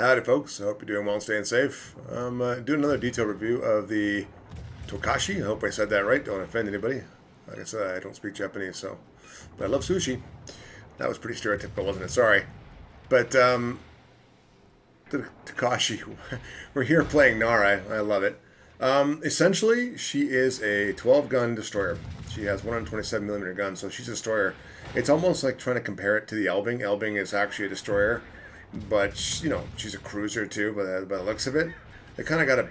Howdy folks, I hope you're doing well and staying safe. I'm doing another detailed review of the Tokachi. I hope I said that right, don't offend anybody. Like I said, I don't speak Japanese, but I love sushi. That was pretty stereotypical, wasn't it? Sorry. But the Tokachi, we're here playing Nara. I love it. Essentially, she is a 12-gun destroyer. She has 127mm guns, so she's a destroyer. It's almost like trying to compare it to the Elbing. Elbing is actually a destroyer, but she's a cruiser too. By the looks of it, they kind of got it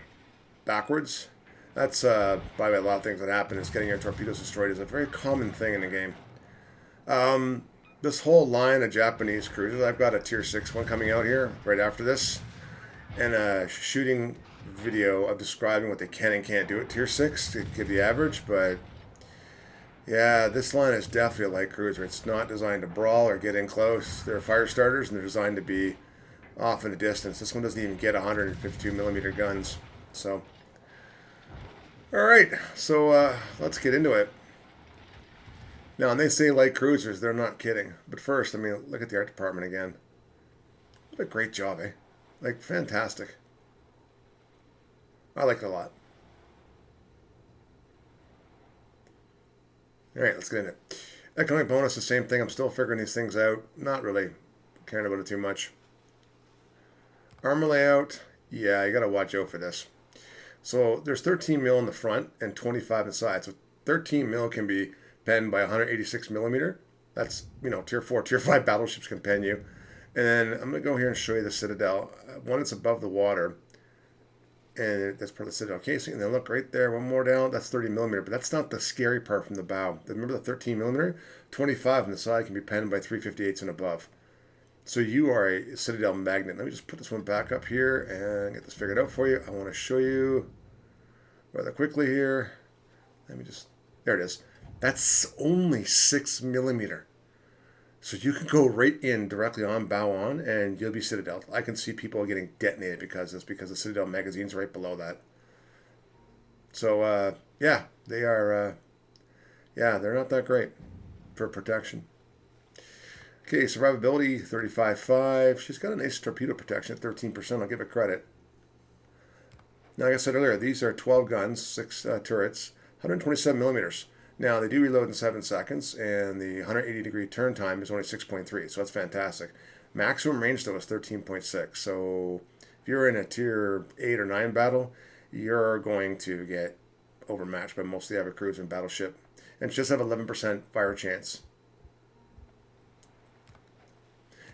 backwards. That's by a lot of things that happen. Is getting your torpedoes destroyed is a very common thing in the game. This whole line of Japanese cruisers, I've got a tier 6 one coming out here right after this, and a shooting video of describing what they can and can't do at tier 6 to give the average. But yeah, this line is definitely a light cruiser. It's not designed to brawl or get in close. They're fire starters, and they're designed to be off in the distance. This one doesn't even get 152mm guns. So, all right, so let's get into it. Now, when they say light cruisers, they're not kidding. But first, I mean, look at the art department again. What a great job, eh? Like, fantastic. I like it a lot. All right, let's get into it. Economic bonus, the same thing. I'm still figuring these things out. Not really caring about it too much. Armor layout, yeah, you got to watch out for this. So there's 13 mil in the front and 25 inside. So 13 mil can be penned by 186mm. That's, tier 4, tier 5 battleships can pen you. And then I'm going to go here and show you the Citadel. One that's above the water. And that's part of the Citadel casing. And then look right there, one more down, that's 30mm. But that's not the scary part from the bow. Remember the 13mm? 25 on the side can be penned by 358s and above. So you are a Citadel magnet. Let me just put this one back up here and get this figured out for you. I want to show you rather quickly here. There it is. That's only 6mm. So you can go right in directly on bow on and you'll be Citadel. I can see people getting detonated because the Citadel magazine's right below that. So, yeah, they are, they're not that great for protection. Okay, survivability, 35.5. She's got a nice torpedo protection at 13%. I'll give it credit. Now, like I said earlier, these are 12 guns, 6 turrets, 127mm. Now, they do reload in 7 seconds, and the 180-degree turn time is only 6.3, so that's fantastic. Maximum range, though, is 13.6. So if you're in a tier 8 or 9 battle, you're going to get overmatched by most of the average cruiser and battleship. And she just have 11% fire chance.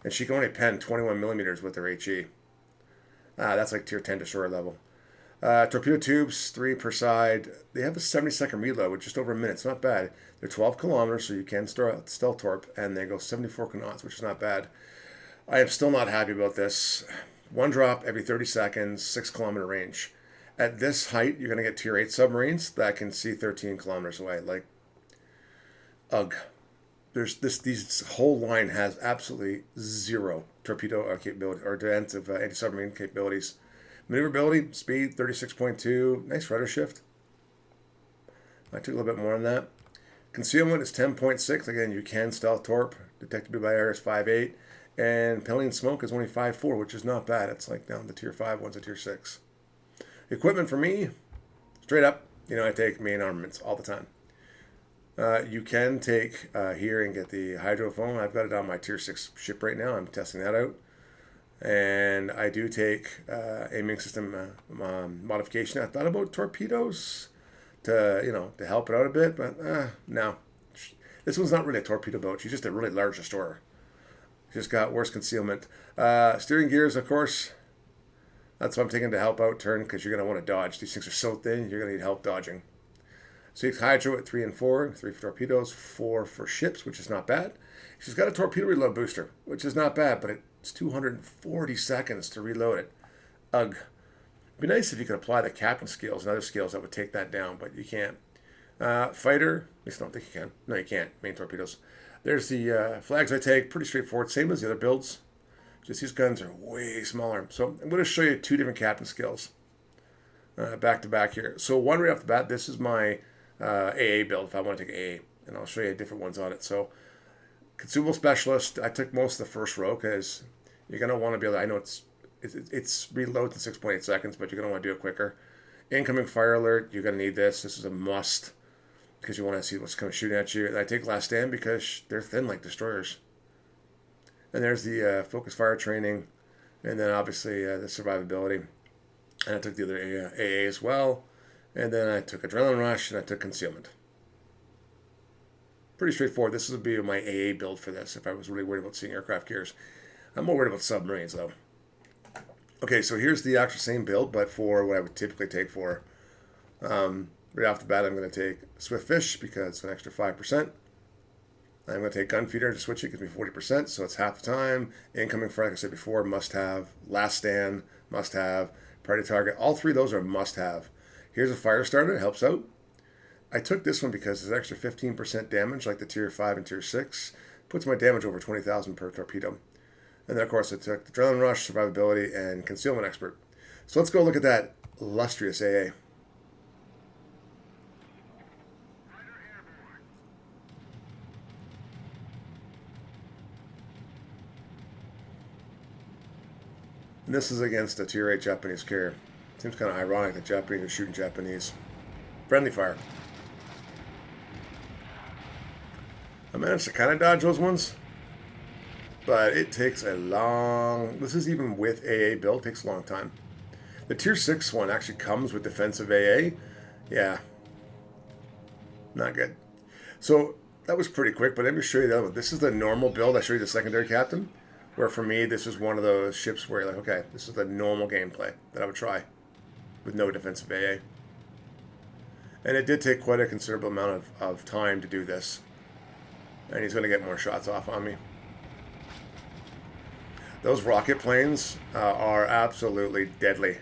And she can only pen 21mm with her HE. That's like tier 10 destroyer level. Torpedo tubes, 3 per side. They have a 70-second reload with just over a minute. It's not bad. They're 12 kilometers, so you can still torp, and they go 74 knots, which is not bad. I am still not happy about this. One drop every 30 seconds, 6-kilometer range. At this height, you're going to get tier 8 submarines that can see 13 kilometers away. Like, ugh. This whole line has absolutely zero torpedo capability or defensive anti-submarine capabilities. Maneuverability, speed, 36.2. Nice rudder shift. I took a little bit more on that. Concealment is 10.6. Again, you can stealth torp. Detectability by air is 5.8. And penalty and smoke is only 5.4, which is not bad. It's like down to tier 5, one's a tier 6. Equipment for me, straight up, I take main armaments all the time. You can take here and get the hydrophone. I've got it on my tier 6 ship right now. I'm testing that out. And I do take aiming system modification. I thought about torpedoes to help it out a bit, but no. This one's not really a torpedo boat. She's just a really large destroyer. She's got worse concealment. Steering gears, of course. That's what I'm taking to help out turn because you're going to want to dodge. These things are so thin, you're going to need help dodging. So you hydro at 3 and 4, 3 for torpedoes, 4 for ships, which is not bad. She's got a torpedo reload booster, which is not bad, but it's 240 seconds to reload it. Ugh. It'd be nice if you could apply the captain skills and other skills that would take that down, but you can't. Fighter, at least I don't think you can. No, you can't. Main torpedoes. There's the flags I take, pretty straightforward, same as the other builds. Just these guns are way smaller. So I'm going to show you 2 different captain skills back to back here. So one right off the bat, this is my AA build if I want to take AA, and I'll show you different ones on it. So consumable specialist, I took most of the first row because you're going to want to be able to, I know it's It's reloads in 6.8 seconds, but you're going to want to do it quicker. Incoming fire alert, you're going to need this. This is a must because you want to see what's coming shooting at you. And I take last stand because they're thin like destroyers. And there's the focus fire training, and then obviously the survivability. And I took the other AA as well. And then I took adrenaline rush, and I took concealment. Pretty straightforward. This would be my AA build for this if I was really worried about seeing aircraft gears. I'm more worried about submarines, though. Okay, so here's the actual same build, but for what I would typically take for. Right off the bat, I'm going to take Swift Fish because it's an extra 5%. I'm going to take Gunfeeder to switch it, gives me 40%, so it's half the time. Incoming fire, like I said before, must have. Last stand, must have. Priority target, all three of those are must have. Here's a fire starter, it helps out. I took this one because it's extra 15% damage, like the Tier 5 and Tier 6. Puts my damage over 20,000 per torpedo. And then, of course, I took the Adrenaline Rush, Survivability, and Concealment Expert. So let's go look at that illustrious AA. And this is against a Tier 8 Japanese carrier. Seems kind of ironic that Japanese are shooting Japanese. Friendly fire. I managed to kind of dodge those ones, but it takes a long... This is even with AA build, takes a long time. The Tier 6 one actually comes with defensive AA. Yeah. Not good. So that was pretty quick, but let me show you the other one. This is the normal build. I showed you the secondary captain, where for me, this is one of those ships where you're like, okay, this is the normal gameplay that I would try with no defensive AA. And it did take quite a considerable amount of time to do this. And he's going to get more shots off on me. Those rocket planes are absolutely deadly.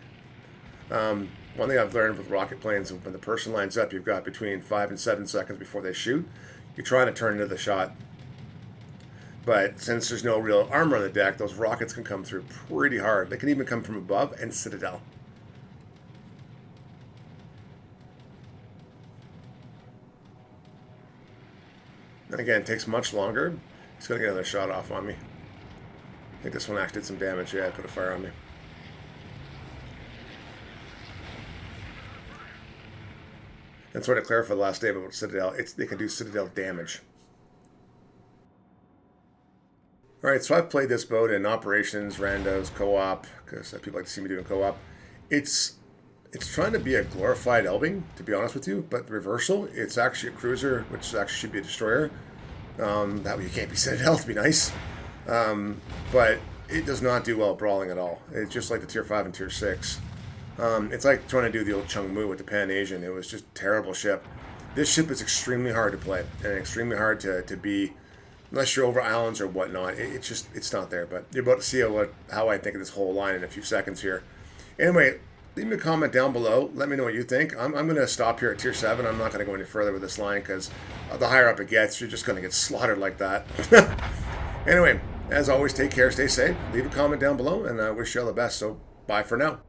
One thing I've learned with rocket planes, when the person lines up, you've got between 5 and 7 seconds before they shoot. You're trying to turn into the shot. But since there's no real armor on the deck, those rockets can come through pretty hard. They can even come from above and Citadel. And again, it takes much longer. He's going to get another shot off on me. I think this one actually did some damage. Yeah, I put a fire on me. And sort of clarify the last day about Citadel. They can do Citadel damage. Alright, so I've played this boat in operations, randos, co-op, because people like to see me doing co-op. It's trying to be a glorified Elbing, to be honest with you, but the reversal, it's actually a cruiser, which actually should be a destroyer. That way you can't be Citadel, to be nice. But it does not do well brawling at all. It's just like the Tier 5 and Tier 6. It's like trying to do the old Chung Mu with the Pan Asian. It was just a terrible ship. This ship is extremely hard to play, and extremely hard to be, unless you're over islands or whatnot. It's not there. But you're about to see how I think of this whole line in a few seconds here. Anyway, leave me a comment down below. Let me know what you think. I'm going to stop here at Tier 7. I'm not going to go any further with this line because the higher up it gets, you're just going to get slaughtered like that. Anyway, as always, take care, stay safe. Leave a comment down below, and I wish you all the best. So, bye for now.